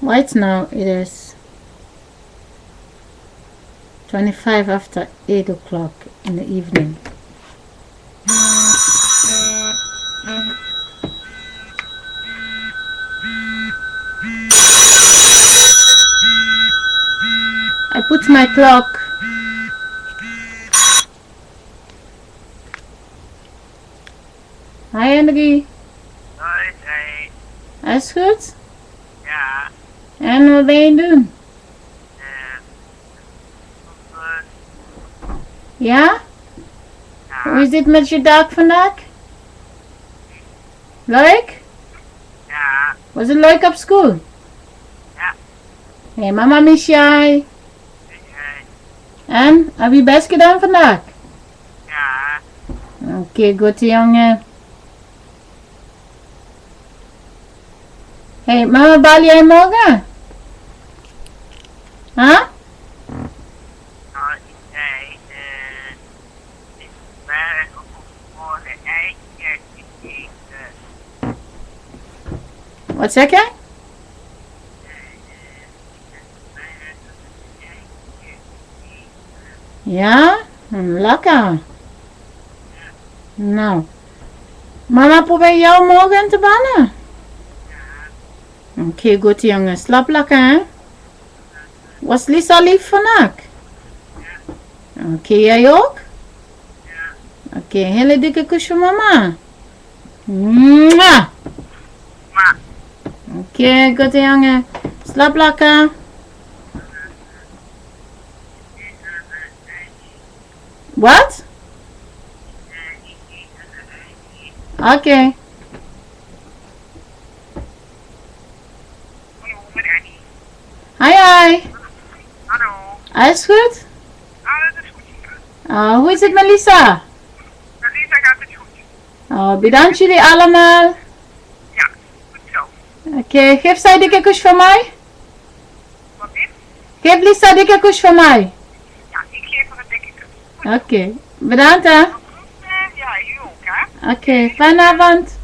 Right now it is 25 after 8 o'clock in the evening. I put my clock. Hi Henry. Hoi. Alles goed? Ja. En wat ben je doen? Goed. Ja? Ja. Hoe is dit met je dag vandaag? Leuk? Ja. Was het leuk op school? Ja. Hey, mama mis jij. En? Heb je best gedaan vandaag? Ja. Oké, goed jongen. Hey, mama bel jij morgen? Huh? Nee. Ik ben voor de eitje eten. Wat zeg je? Ja? Lekker. Nou. Mama probeert jou morgen te bellen. Oké, goed jongen. Slaap lekker hè? Was Lisa lief vandaag? Oké, jij ook? Oké, hele dikke kus voor mama. Mwah! Oké, goed jongen. Slaap lekker. Wat? Oké. Hi. Hallo. Alles goed? Alles is goed. Hoe is het met Lisa? Met Lisa gaat het goed. Bedankt jullie allemaal. Ja, goed zo. Oké, geef zij dikke kus van mij. Wat is? Geef Lisa dikke kus van mij. Ja, ik geef haar een dikke kus. Oké, bedankt hè. Ja, u ook hè. Oké, fijne avond.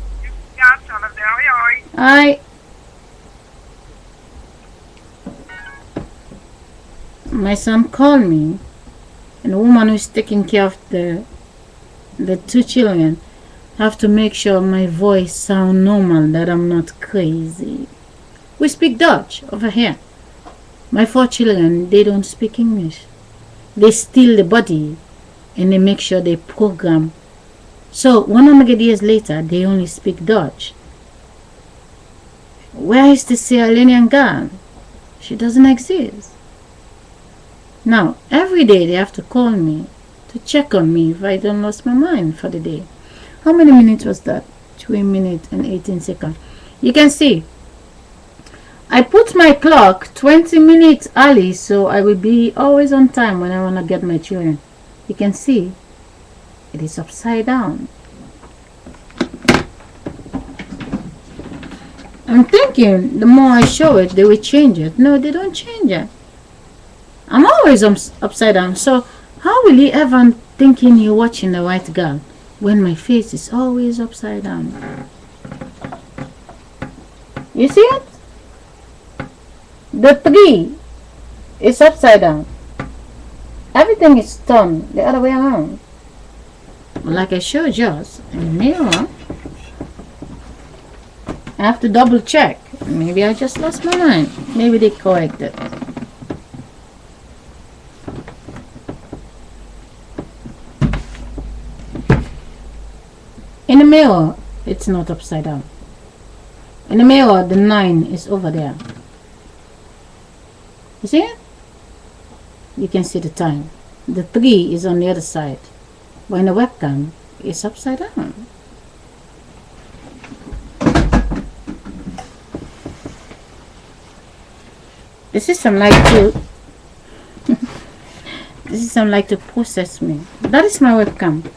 Ja, hetzelfde. Hoi. Hoi. My son called me, and the woman who's taking care of the two children have to make sure my voice sound normal, that I'm not crazy. We speak Dutch over here. My 4 children, they don't speak English. They steal the body and they make sure they program. So 100 years later, they only speak Dutch. Where is the Sierra Leonean girl? She doesn't exist. Now, every day they have to call me to check on me if I don't lost my mind for the day. How many minutes was that? 3 minutes and 18 seconds. You can see, I put my clock 20 minutes early so I will be always on time when I want to get my children. You can see, it is upside down. I'm thinking the more I show it, they will change it. No, they don't change it. I'm always upside down. So how will you ever thinking you're watching the white girl when my face is always upside down? You see it? The tree is upside down. Everything is turned the other way around. Like I showed yours in the mirror. I have to double check. Maybe I just lost my mind. Maybe they corrected. In the mirror, it's not upside down. In the mirror, the 9 is over there. You see it? You can see the time. The 3 is on the other side. But in the webcam, it's upside down. The system like to the system like to process me. That is my webcam.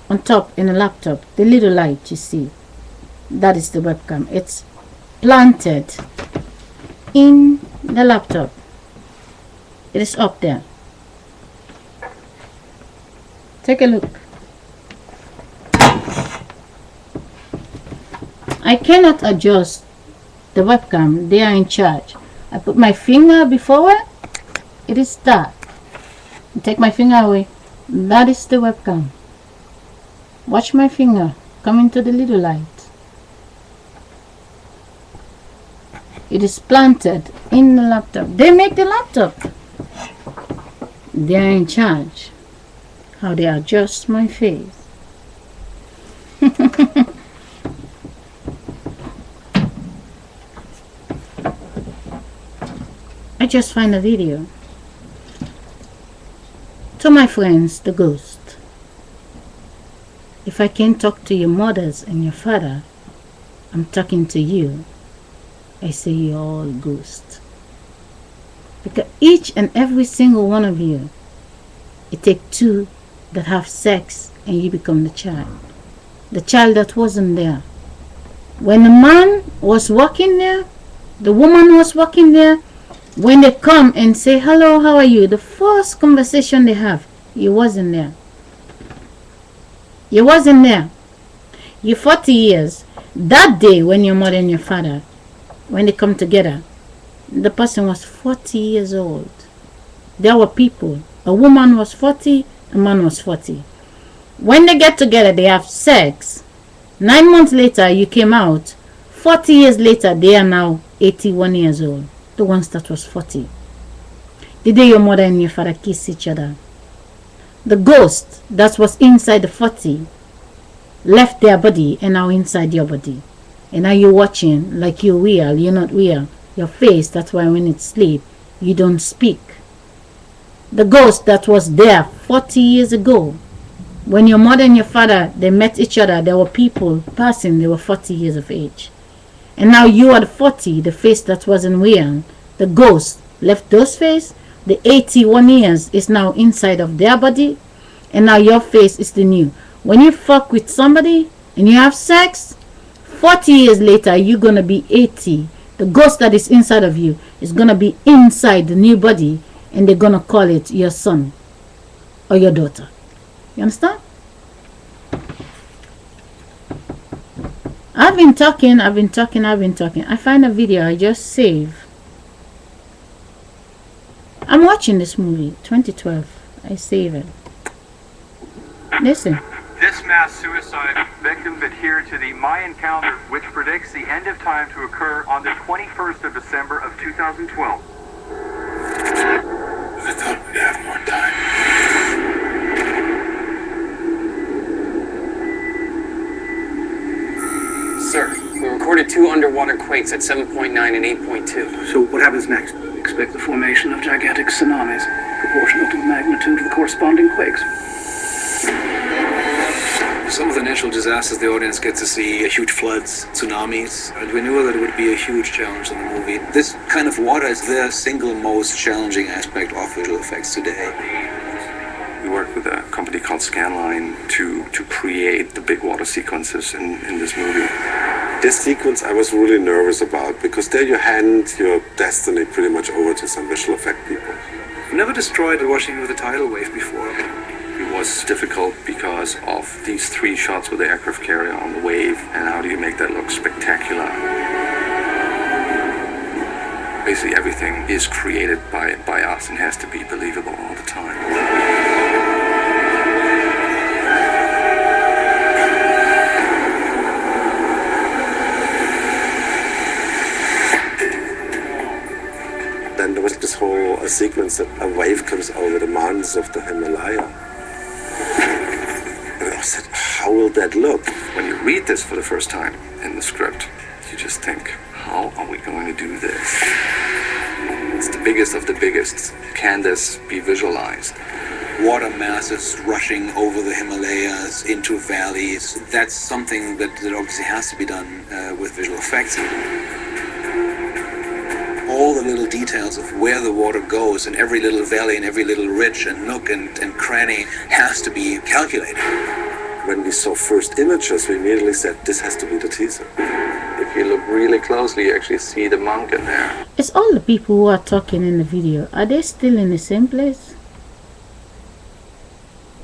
On top in the laptop, the little light you see, that is the webcam. It's planted in the laptop. It is up there. Take a look. I cannot adjust the webcam. They are in charge. I put my finger before it. It is dark. Take my finger away. That is the webcam. Watch my finger come into the little light. It is planted in the laptop. They make the laptop. They are in charge. How they adjust my face. I just find a video. To my friends, the ghost. If I can talk to your mothers and your father, I'm talking to you. I say you're all ghosts. Because each and every single one of you, it takes two that have sex and you become the child. The child that wasn't there. When the man was walking there, the woman was walking there, when they come and say, hello, how are you? The first conversation they have, you wasn't there. You wasn't there. You're 40 years. That day when your mother and your father, when they come together, the person was 40 years old. There were people. A woman was 40, a man was 40. When they get together, they have sex. 9 months later, you came out. 40 years later, they are now 81 years old. The ones that was 40. The day your mother and your father kiss each other. The ghost that was inside the 40 left their body and now inside your body. And now you're watching like you're real, you're not real. Your face, that's why when it's sleep, you don't speak. The ghost that was there 40 years ago, when your mother and your father, they met each other, there were people passing, they were 40 years of age. And now you are the 40, the face that wasn't real. The ghost left those face. The 81 years is now inside of their body. And now your face is the new. When you fuck with somebody and you have sex, 40 years later, you're going to be 80. The ghost that is inside of you is going to be inside the new body. And they're going to call it your son or your daughter. You understand? I've been talking. I find a video I just saved. I'm watching this movie, 2012. I save it. Listen. This mass suicide victims adhere to the Mayan calendar, which predicts the end of time to occur on the 21st of December of 2012. I thought we'd have more time. Sir, we recorded 2 underwater quakes at 7.9 and 8.2. So what happens next? Expect the formation of gigantic tsunamis, proportional to the magnitude of the corresponding quakes. Some of the natural disasters the audience gets to see, huge floods, tsunamis, and we knew that it would be a huge challenge in the movie. This kind of water is the single most challenging aspect of visual effects today. We worked with a company called Scanline to create the big water sequences in this movie. This sequence I was really nervous about, because there you hand your destiny pretty much over to some visual effect people. I've never destroyed a washing with a tidal wave before. It was difficult because of these 3 shots with the aircraft carrier on the wave, and how do you make that look spectacular? Basically everything is created by us and has to be believable all the time. Then there was this whole sequence that a wave comes over the mountains of the Himalaya. And I said, how will that look? When you read this for the first time in the script, you just think, how are we going to do this? It's the biggest of the biggest. Can this be visualized? Water masses rushing over the Himalayas into valleys. That's something that obviously has to be done with visual effects. All the little details of where the water goes in every little valley and every little ridge and nook and cranny has to be calculated. When we saw first images, we immediately said, this has to be the teaser. If you look really closely, you actually see the monk in there. It's all the people who are talking in the video. Are they still in the same place?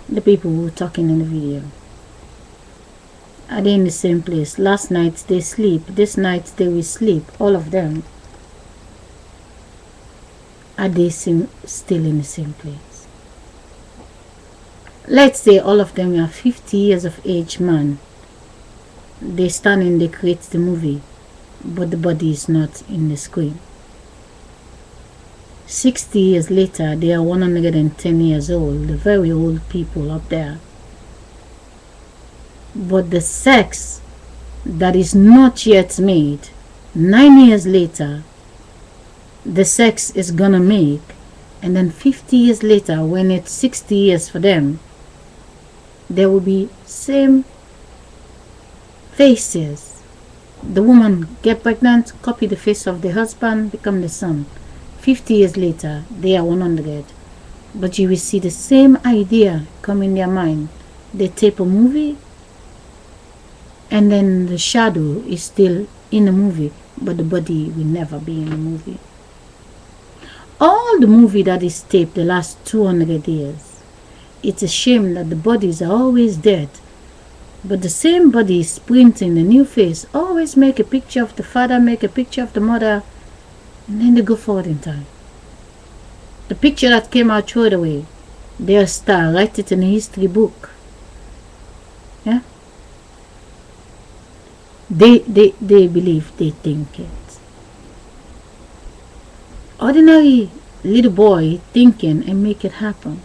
The people who are talking in the video. Are they in the same place? Last night they sleep. This night they will sleep. All of them. Are they still in the same place? Let's say all of them are 50 years of age man. They stand and they create the movie, but the body is not in the screen. 60 years later, they are 110 years old, the very old people up there. But the sex that is not yet made, 9 years later, the sex is gonna make, and then 50 years later, when it's 60 years for them, there will be same faces. The woman get pregnant, copy the face of the husband, become the son. 50 years later, they are 100. But you will see the same idea come in their mind. They tape a movie, and then the shadow is still in the movie, but the body will never be in the movie. All the movie that is taped the last 200 years, it's a shame that the bodies are always dead, but the same body is printing a new face. Always make a picture of the father, make a picture of the mother, and then they go forward in time. The picture that came out, throw it away. Their star, write it in a history book. Yeah? They believe, they think it. Ordinary little boy thinking and make it happen.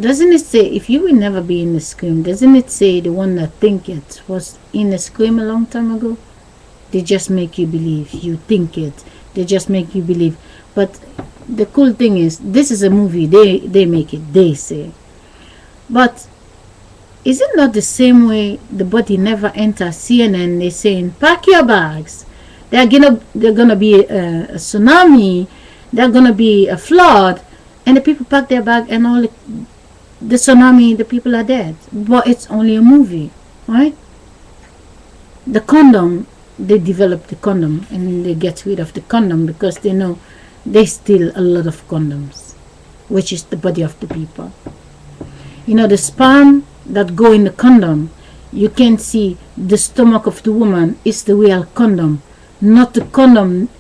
Doesn't it say, if you will never be in the scream, doesn't it say the one that think it was in the scream a long time ago? They just make you believe. You think it. They just make you believe. But the cool thing is, this is a movie. They make it. They say. But is it not the same way the body never enters CNN? They saying, pack your bags. They're gonna be a tsunami. They're gonna be a flood, and the people pack their bag, and all the tsunami, the people are dead. But it's only a movie, right? The condom, they develop the condom, and they get rid of the condom because they know they steal a lot of condoms, which is the body of the people. You know, the sperm that go in the condom, you can see the stomach of the woman is the real condom, not the condom.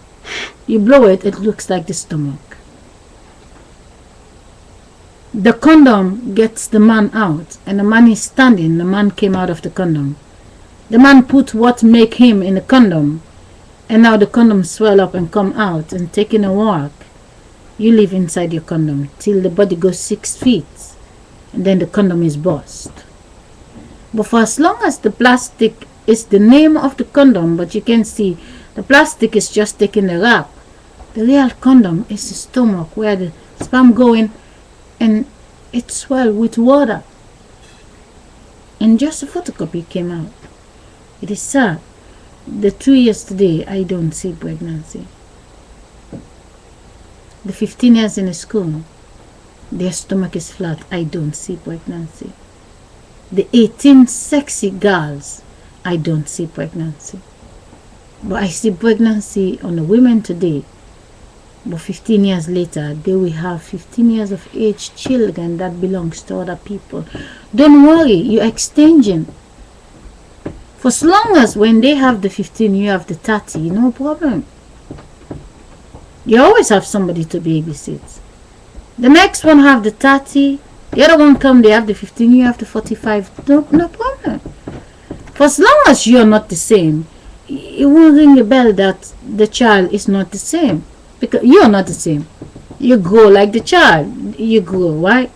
You blow it, it looks like the stomach. The condom gets the man out, and the man is standing. The man came out of the condom. The man put what make him in the condom, and now the condom swell up and come out and taking a walk. You live inside your condom till the body goes 6 feet, and then the condom is burst. But for as long as the plastic is the name of the condom, but you can see the plastic is just taking the wrap. The real condom is the stomach where the sperm go in, and it swell with water. And just a photocopy came out. It is sad. The 2 years today, I don't see pregnancy. The 15 years in the school, their stomach is flat. I don't see pregnancy. The 18 sexy girls, I don't see pregnancy. But I see pregnancy on the women today. But 15 years later, they will have 15 years of age children that belongs to other people. Don't worry, you're exchanging. For as long as when they have the 15, you have the 30, no problem. You always have somebody to babysit. The next one have the 30, the other one come, they have the 15, you have the 45, no problem. For as long as you're not the same, it won't ring a bell that the child is not the same. Because you're not the same. You grow like the child. You grow, right?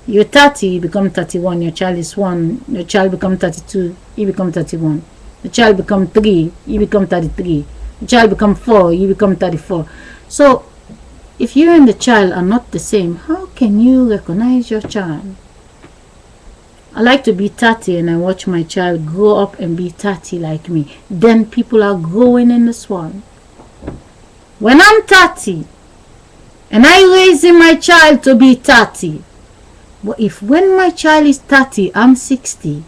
You're 30, you become 31. Your child is 1. Your child become 32, you become 31. The child become 3, you become 33. The child become 4, you become 34. So, if you and the child are not the same, how can you recognize your child? I like to be 30 and I watch my child grow up and be 30 like me. Then people are growing in this world. When I'm 30 and I raising my child to be 30, but if when my child is 30, I'm 60,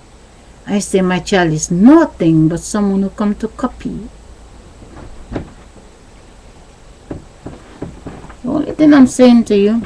I say my child is nothing but someone who come to copy. The only thing I'm saying to you,